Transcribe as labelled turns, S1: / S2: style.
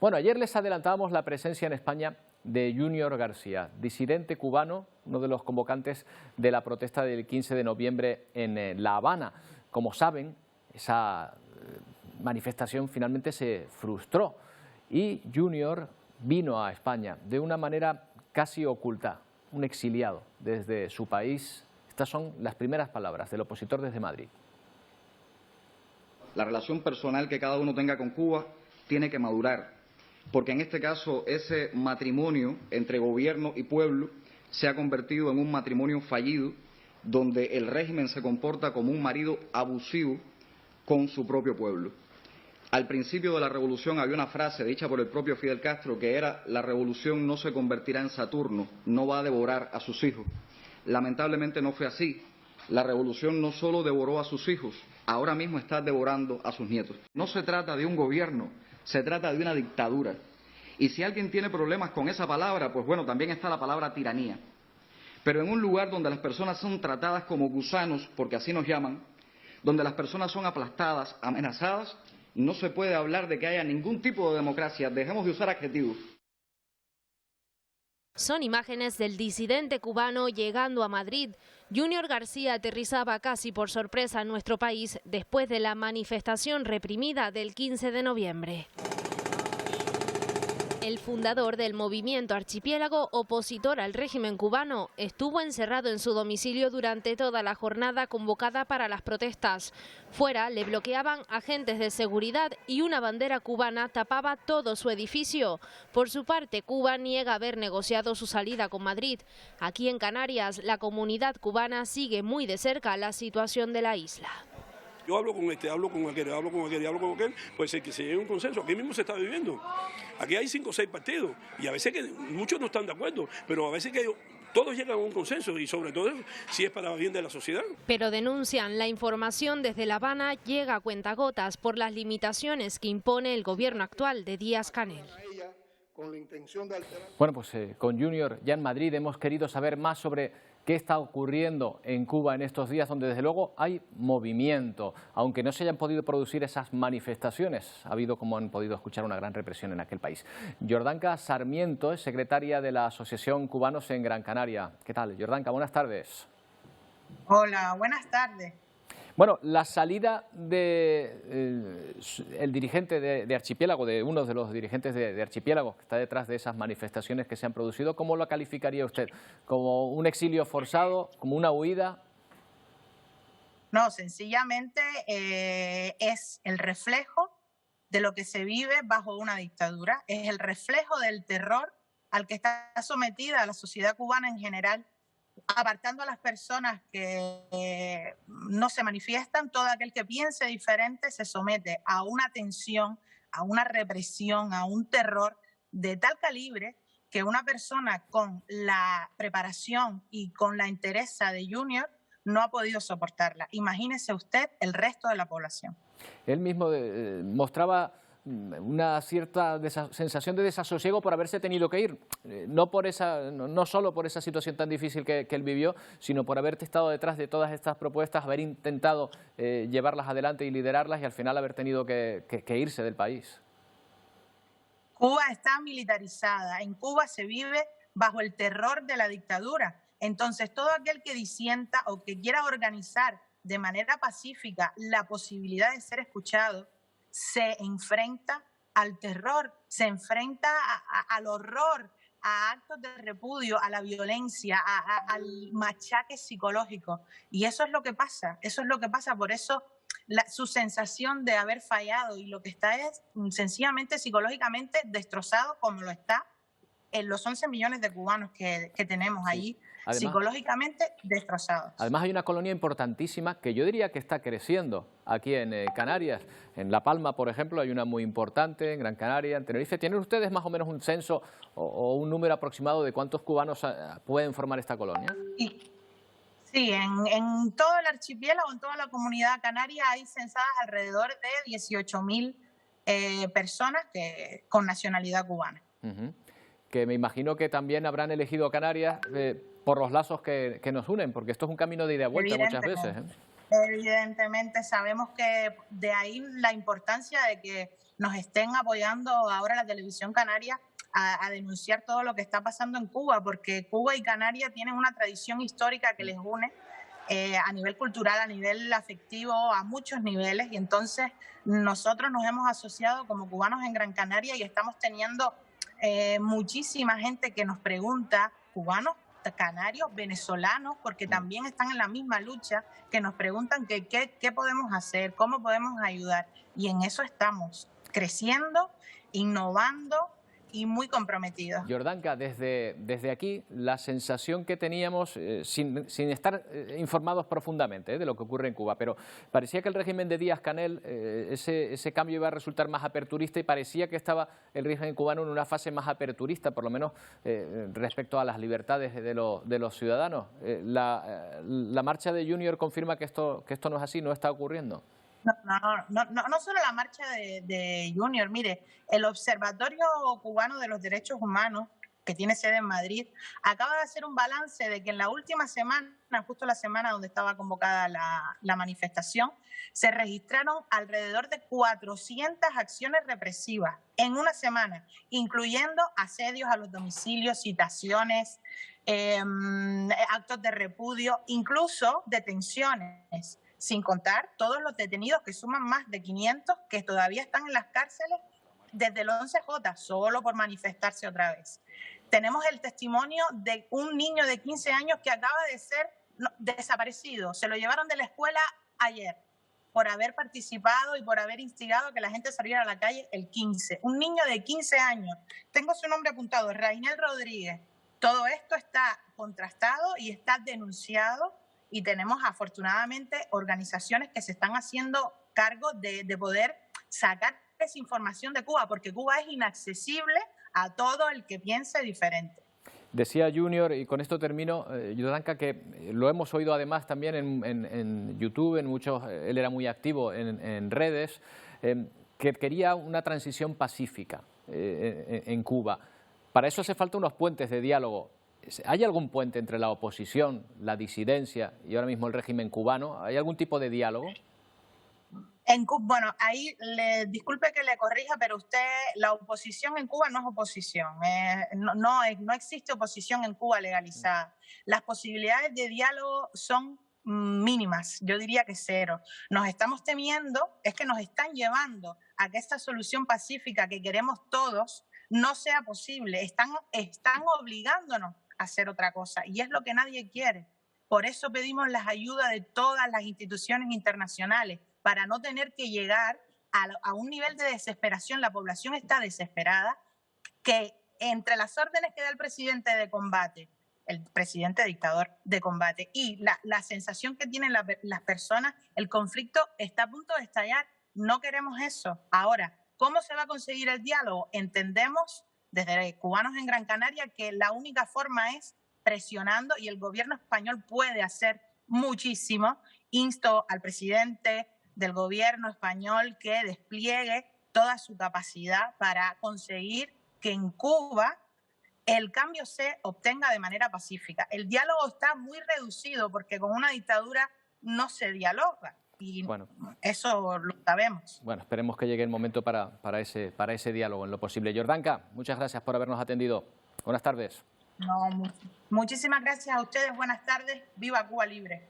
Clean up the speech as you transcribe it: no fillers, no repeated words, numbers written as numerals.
S1: Bueno, ayer les adelantábamos la presencia en España de Junior García, disidente cubano, uno de los convocantes de la protesta del 15 de noviembre en La Habana. Como saben, esa manifestación finalmente se frustró y Junior vino a España de una manera casi oculta, un exiliado desde su país. Estas son las primeras palabras del opositor desde Madrid.
S2: La relación personal que cada uno tenga con Cuba tiene que madurar, porque en este caso ese matrimonio entre gobierno y pueblo se ha convertido en un matrimonio fallido, donde el régimen se comporta como un marido abusivo con su propio pueblo. Al principio de la revolución había una frase dicha por el propio Fidel Castro que era: la revolución no se convertirá en Saturno, no va a devorar a sus hijos. Lamentablemente no fue así. La revolución no solo devoró a sus hijos, ahora mismo está devorando a sus nietos. No se trata de un gobierno, se trata de una dictadura. Y si alguien tiene problemas con esa palabra, pues bueno, también está la palabra tiranía. Pero en un lugar donde las personas son tratadas como gusanos, porque así nos llaman, donde las personas son aplastadas, amenazadas, no se puede hablar de que haya ningún tipo de democracia. Dejemos de usar adjetivos.
S3: Son imágenes del disidente cubano llegando a Madrid. Junior García aterrizaba casi por sorpresa en nuestro país después de la manifestación reprimida del 15 de noviembre. El fundador del movimiento Archipiélago, opositor al régimen cubano, estuvo encerrado en su domicilio durante toda la jornada convocada para las protestas. Fuera le bloqueaban agentes de seguridad y una bandera cubana tapaba todo su edificio. Por su parte, Cuba niega haber negociado su salida con Madrid. Aquí en Canarias, la comunidad cubana sigue muy de cerca la situación de la isla.
S4: Yo hablo con este, hablo con aquel, hablo con aquel y hablo con aquel, pues que se llegue a un consenso. Aquí mismo se está viviendo. Aquí hay 5 o 6 partidos y a veces que muchos no están de acuerdo, pero a veces que todos llegan a un consenso y sobre todo si es para el bien de la sociedad. Pero
S3: denuncian la información desde La Habana llega a cuentagotas por las limitaciones que impone el gobierno actual de Díaz-Canel.
S1: Bueno, pues con Junior ya en Madrid hemos querido saber más sobre qué está ocurriendo en Cuba en estos días, donde desde luego hay movimiento, aunque no se hayan podido producir esas manifestaciones. Ha habido, como han podido escuchar, una gran represión en aquel país. Yordanka Sarmiento es secretaria de la Asociación Cubanos en Gran Canaria. ¿Qué tal, Yordanka? Buenas tardes.
S5: Hola, buenas tardes.
S1: Bueno, la salida de el dirigente de Archipiélago, de uno de los dirigentes de Archipiélago, que está detrás de esas manifestaciones que se han producido, ¿cómo lo calificaría usted? ¿Como un exilio forzado? ¿Como una huida?
S5: No, sencillamente es el reflejo de lo que se vive bajo una dictadura, es el reflejo del terror al que está sometida la sociedad cubana en general, apartando a las personas que no se manifiestan. Todo aquel que piense diferente se somete a una tensión, a una represión, a un terror de tal calibre que una persona con la preparación y con la entereza de Junior no ha podido soportarla. Imagínese usted el resto de la población.
S1: Él mismo mostraba una cierta sensación de desasosiego por haberse tenido que ir, no solo por esa situación tan difícil que él vivió, sino por haber estado detrás de todas estas propuestas, haber intentado llevarlas adelante y liderarlas y al final haber tenido que irse del país.
S5: Cuba está militarizada, en Cuba se vive bajo el terror de la dictadura. Entonces todo aquel que disienta o que quiera organizar de manera pacífica la posibilidad de ser escuchado, se enfrenta al terror, se enfrenta al horror, a actos de repudio, a la violencia, al machaque psicológico. Y eso es lo que pasa, por eso su sensación de haber fallado y lo que está es sencillamente psicológicamente destrozado, como lo está en los 11 millones de cubanos que tenemos allí. Además, psicológicamente destrozados.
S1: Además hay una colonia importantísima que yo diría que está creciendo aquí en Canarias. En La Palma, por ejemplo, hay una muy importante, en Gran Canaria, en Tenerife. ¿Tienen ustedes más o menos un censo o un número aproximado de cuántos cubanos pueden formar esta colonia?
S5: Sí, en todo el archipiélago, en toda la comunidad canaria hay censadas alrededor de 18.000 personas con nacionalidad cubana.
S1: Que me imagino que también habrán elegido Canarias por los lazos que nos unen, porque esto es un camino de ida y vuelta muchas veces, ¿eh?
S5: Evidentemente sabemos que de ahí la importancia de que nos estén apoyando ahora la televisión canaria a denunciar todo lo que está pasando en Cuba, porque Cuba y Canarias tienen una tradición histórica que les une a nivel cultural, a nivel afectivo, a muchos niveles, y entonces nosotros nos hemos asociado como cubanos en Gran Canaria y estamos teniendo muchísima gente que nos pregunta, cubanos, canarios, venezolanos, porque también están en la misma lucha, que nos preguntan qué podemos hacer, cómo podemos ayudar, y en eso estamos, creciendo, innovando y muy comprometidos.
S1: Yordanka, desde aquí, la sensación que teníamos, sin estar informados profundamente de lo que ocurre en Cuba, pero parecía que el régimen de Díaz-Canel, ese cambio iba a resultar más aperturista, y parecía que estaba el régimen cubano en una fase más aperturista, por lo menos respecto a las libertades de los ciudadanos. La marcha de Junior confirma que esto no es así, no está ocurriendo.
S5: No solo la marcha de Junior, mire, el Observatorio Cubano de los Derechos Humanos, que tiene sede en Madrid, acaba de hacer un balance de que en la última semana, justo la semana donde estaba convocada la manifestación, se registraron alrededor de 400 acciones represivas en una semana, incluyendo asedios a los domicilios, citaciones, actos de repudio, incluso detenciones. Sin contar todos los detenidos, que suman más de 500, que todavía están en las cárceles desde el 11J, solo por manifestarse otra vez. Tenemos el testimonio de un niño de 15 años que acaba de ser desaparecido. Se lo llevaron de la escuela ayer por haber participado y por haber instigado a que la gente saliera a la calle el 15. Un niño de 15 años. Tengo su nombre apuntado, Rainel Rodríguez. Todo esto está contrastado y está denunciado. Y tenemos afortunadamente organizaciones que se están haciendo cargo de poder sacar esa información de Cuba, porque Cuba es inaccesible a todo el que piense diferente.
S1: Decía Junior, y con esto termino, Yordanka, que lo hemos oído además también en YouTube, él era muy activo en redes, que quería una transición pacífica en Cuba. Para eso hace falta unos puentes de diálogo. ¿Hay algún puente entre la oposición, la disidencia y ahora mismo el régimen cubano? ¿Hay algún tipo de diálogo?
S5: Bueno, ahí disculpe que le corrija, pero la oposición en Cuba no es oposición. No existe oposición en Cuba legalizada. Las posibilidades de diálogo son mínimas, yo diría que cero. Nos estamos temiendo, es que nos están llevando a que esta solución pacífica que queremos todos no sea posible. Están obligándonos a hacer otra cosa, y es lo que nadie quiere. Por eso pedimos las ayudas de todas las instituciones internacionales, para no tener que llegar a un nivel de desesperación. La población está desesperada, que entre las órdenes que da el presidente de combate, el presidente dictador de combate, y la sensación que tienen las personas, el conflicto está a punto de estallar. No queremos eso. Ahora, ¿cómo se va a conseguir el diálogo? Entendemos desde Cubanos en Gran Canaria que la única forma es presionando, y el gobierno español puede hacer muchísimo. Insto al presidente del gobierno español que despliegue toda su capacidad para conseguir que en Cuba el cambio se obtenga de manera pacífica. El diálogo está muy reducido porque con una dictadura no se dialoga. Y bueno, eso lo sabemos.
S1: Bueno, esperemos que llegue el momento para ese diálogo en lo posible. Yordanka, muchas gracias por habernos atendido. Buenas tardes.
S5: No, muchísimas gracias a ustedes. Buenas tardes. Viva Cuba Libre.